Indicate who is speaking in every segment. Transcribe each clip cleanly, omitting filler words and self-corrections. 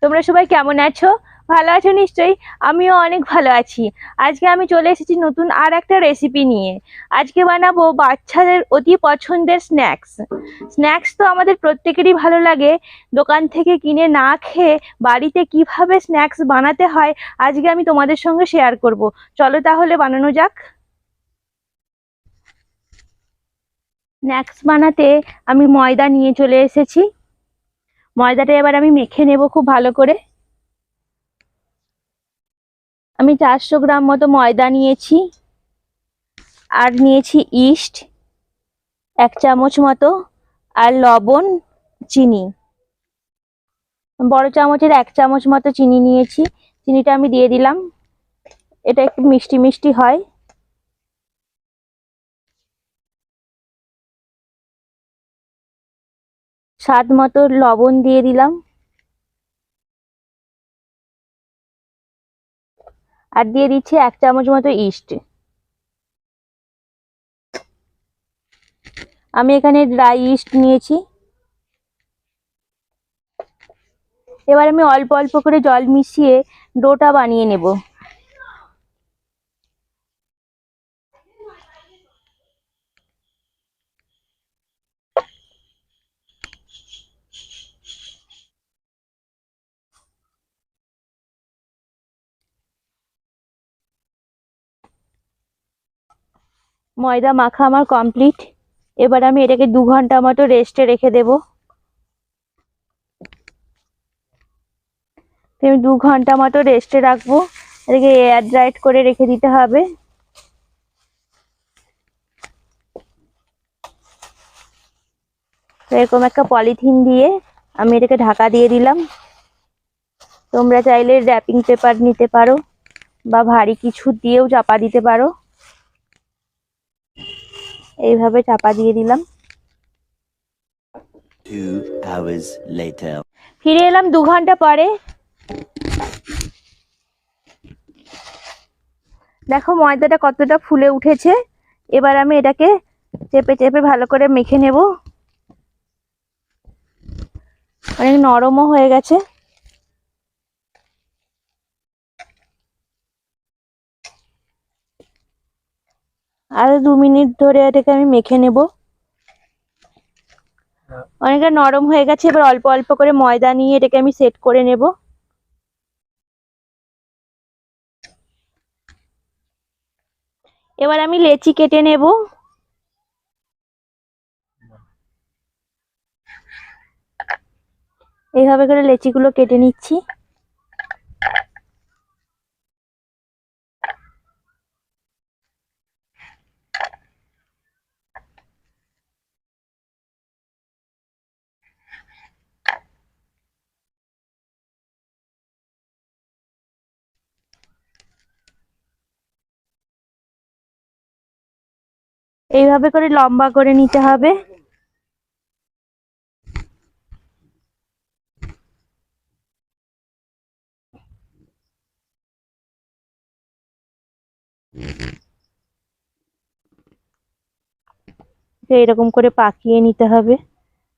Speaker 1: তোমরা সবাই কেমন আছো? ভালো আছো নিশ্চয়ই। আমিও অনেক ভালো আছি। আজকে আমি চলে এসেছি নতুন আর একটা রেসিপি নিয়ে। আজকে বানাবো বাচ্চাদের অতি পছন্দের স্ন্যাক্স। স্ন্যাক্স তো আমাদের প্রত্যেকেরই ভালো লাগে। দোকান থেকে কিনে না খেয়ে বাড়িতে কিভাবে স্ন্যাক্স বানাতে হয় আজকে আমি তোমাদের সঙ্গে শেয়ার করব। চলো তাহলে বানানো যাক। স্ন্যাক্স বানাতে আমি ময়দা নিয়ে চলে এসেছি। ময়দাটা এবার আমি মেখে নেব খুব ভালো করে। আমি 400 গ্রাম মতো ময়দা নিয়েছি, আর নিয়েছি ইস্ট 1 চামচ মতো, আর লবণ, চিনি বড় চামচের 1 চামচ মতো চিনি নিয়েছি। চিনিটা আমি দিয়ে দিলাম। এটা একটু মিষ্টি মিষ্টি হয়। স্বাদ মতো লবণ দিয়ে দিলাম, আর দিয়ে দিচ্ছি 1 চামচ মতো ইস্ট। আমি এখানে ড্রাই ইস্ট নিয়েছি। এবার আমি অল্প অল্প করে জল মিশিয়ে ডোটা বানিয়ে নেব। ময়দা মাখা আমার কমপ্লিট। এবার আমি এটাকে 2 ঘন্টা মতো রেস্টে রেখে দেব। আমি 2 ঘন্টা মতো রেস্টে রাখবো। এটাকে এয়ার ড্রাইড করে রেখে দিতে হবে। এরকম একটা পলিথিন দিয়ে আমি এটাকে ঢাকা দিয়ে দিলাম। তোমরা চাইলে র্যাপিং পেপার নিতে পারো বা ভারী কিছু দিয়েও চাপা দিতে পারো। এইভাবে চাপা দিয়ে দিলাম।
Speaker 2: 2 hours later.
Speaker 1: ফিরে এলাম 2 ঘন্টা পরে। দেখো ময়দাটা কতটা ফুলে উঠেছে। এবার আমি এটাকে চেপে চেপে ভালো করে মেখে নেব। অনেক নরমও হয়ে গেছে। আর 2 মিনিট ধরে এটাকে আমি মেখে নেব। অনেকটা নরম হয়ে গেছে। এবার অল্প অল্প করে ময়দা নিয়ে এটাকে আমি সেট করে নেব। এবার আমি লেচি কেটে নেব। এইভাবে করে লেচিগুলো কেটে নিচ্ছি। এইভাবে করে লম্বা করে নিতে হবে। এরকম করে পাকিয়ে নিতে হবে।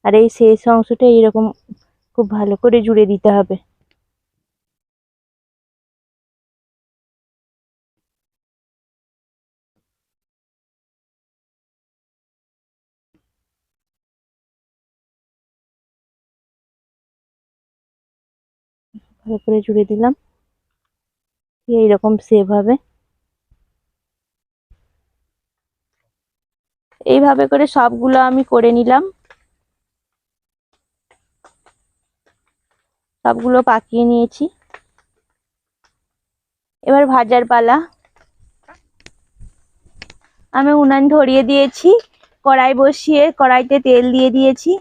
Speaker 1: আর এই শেষ অংশটা এরকম খুব ভালো করে জুড়ে দিতে হবে। ভালো করে জুড়ে দিলাম। এইরকম শেপ হবে। এইভাবে করে সবগুলো আমি করে নিলাম। সবগুলো পাকিয়ে নিয়েছি। এবার ভাজার পালা। আমি উনান ধরিয়ে দিয়েছি। কড়াই বসিয়ে কড়াইতে তেল দিয়ে দিয়েছি।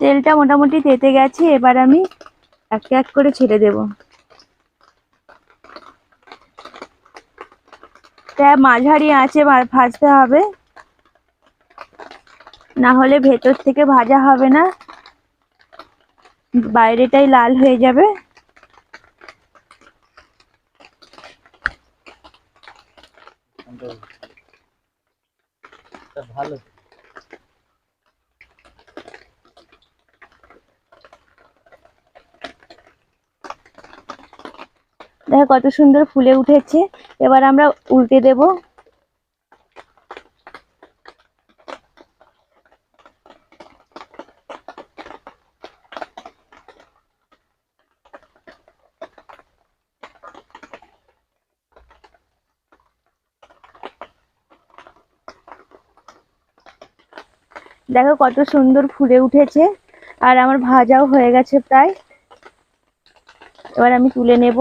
Speaker 1: তেলটা মোটামুটি তেতে গেছে। এবার আমি এক এক করে ছেড়ে দেব। তা মাঝারি আঁচে ভাজতে হবে, না হলে ভেতর থেকে ভাজা হবে না, বাইরেটাই লাল হয়ে যাবে।
Speaker 3: ভালো।
Speaker 1: দেখো কত সুন্দর ফুলে উঠেছে। এবার আমরা উল্টে দেব। দেখো কত সুন্দর ফুলে উঠেছে, আর আমার ভাজাও হয়ে গেছে প্রায়। এবার আমি তুলে নেব।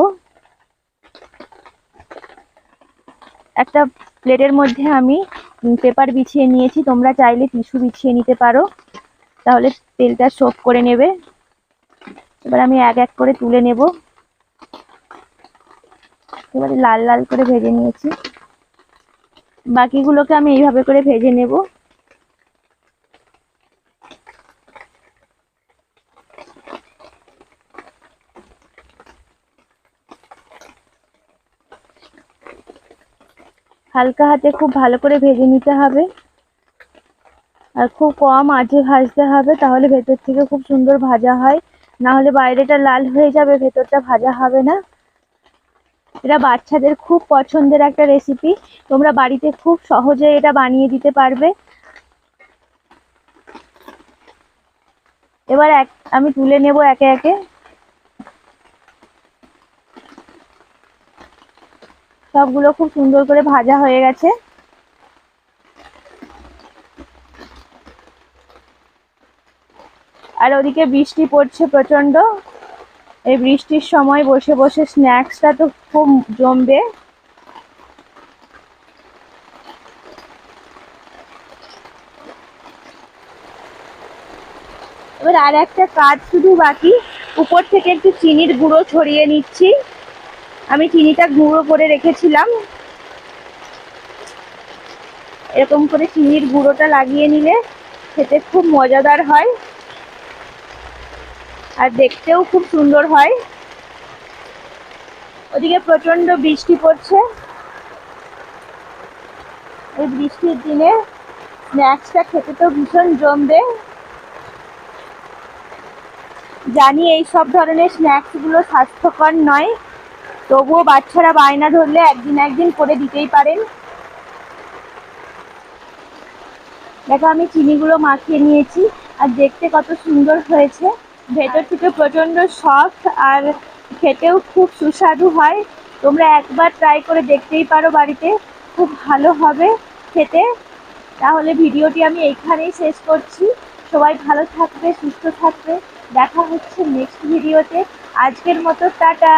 Speaker 1: একটা প্লেটের মধ্যে আমি পেপার বিছিয়ে নিয়েছি, তোমরা চাইলে টিস্যু বিছিয়ে নিতে পারো, তাহলে তেলটা সোক করে নেবে। এবার আমি এক এক করে তুলে নেব। এবারে লাল লাল করে ভেজে নিয়েছি, বাকিগুলোকে আমি এইভাবে করে ভেজে নেব। হালকা হাতে খুব ভালো করে ভেজে নিতে হবে, আর খুব কম আঁচে ভাজতে হবে, তাহলে ভেতর থেকে খুব সুন্দর ভাজা হয়। না হলে বাইরেটা লাল হয়ে যাবে, ভেতরটা ভাজা হবে না। এটা বাচ্চাদের খুব পছন্দের একটা রেসিপি, তোমরা বাড়িতে খুব সহজে এটা বানিয়ে দিতে পারবে। এবার আমি তুলে নেব একে একে। সবগুলো খুব সুন্দর করে ভাজা হয়ে গেছে। আর ওদিকে বৃষ্টি পড়ছে প্রচন্ড। এই বৃষ্টির সময় বসে বসে স্ন্যাক্সটা তো খুব জমবে। এবার আর একটা কাজ শুধু বাকি, উপর থেকে একটু চিনির গুঁড়ো ছড়িয়ে নিচ্ছি। আমি চিনিটা গুঁড়ো করে রেখেছিলাম। এরকম করে চিনির গুঁড়োটা লাগিয়ে নিলে খেতে খুব মজাদার হয়, আর দেখতেও খুব সুন্দর হয়। ওদিকে প্রচন্ড বৃষ্টি পড়ছে। এই বৃষ্টির দিনে স্ন্যাক্সটা খেতে তো ভীষণ জমবে। জানি এই সব ধরনের স্ন্যাক্সগুলো স্বাস্থ্যকর নয়, তবুও বাচ্চারা বায়না ধরলে একদিন একদিন করে দিতেই পারেন। দেখো আমি চিনিগুলো মাখিয়ে নিয়েছি, আর দেখতে কত সুন্দর হয়েছে। ভেতর থেকে প্রচন্ড সফট, আর খেতেও খুব সুস্বাদু হয়। তোমরা একবার ট্রাই করে দেখতেই পারো বাড়িতে, খুব ভালো হবে খেতে। তাহলে ভিডিওটি আমি এইখানেই শেষ করছি। সবাই ভালো থাকবে, সুস্থ থাকবে। দেখা হচ্ছে নেক্সট ভিডিওতে। আজকের মতো টাটা।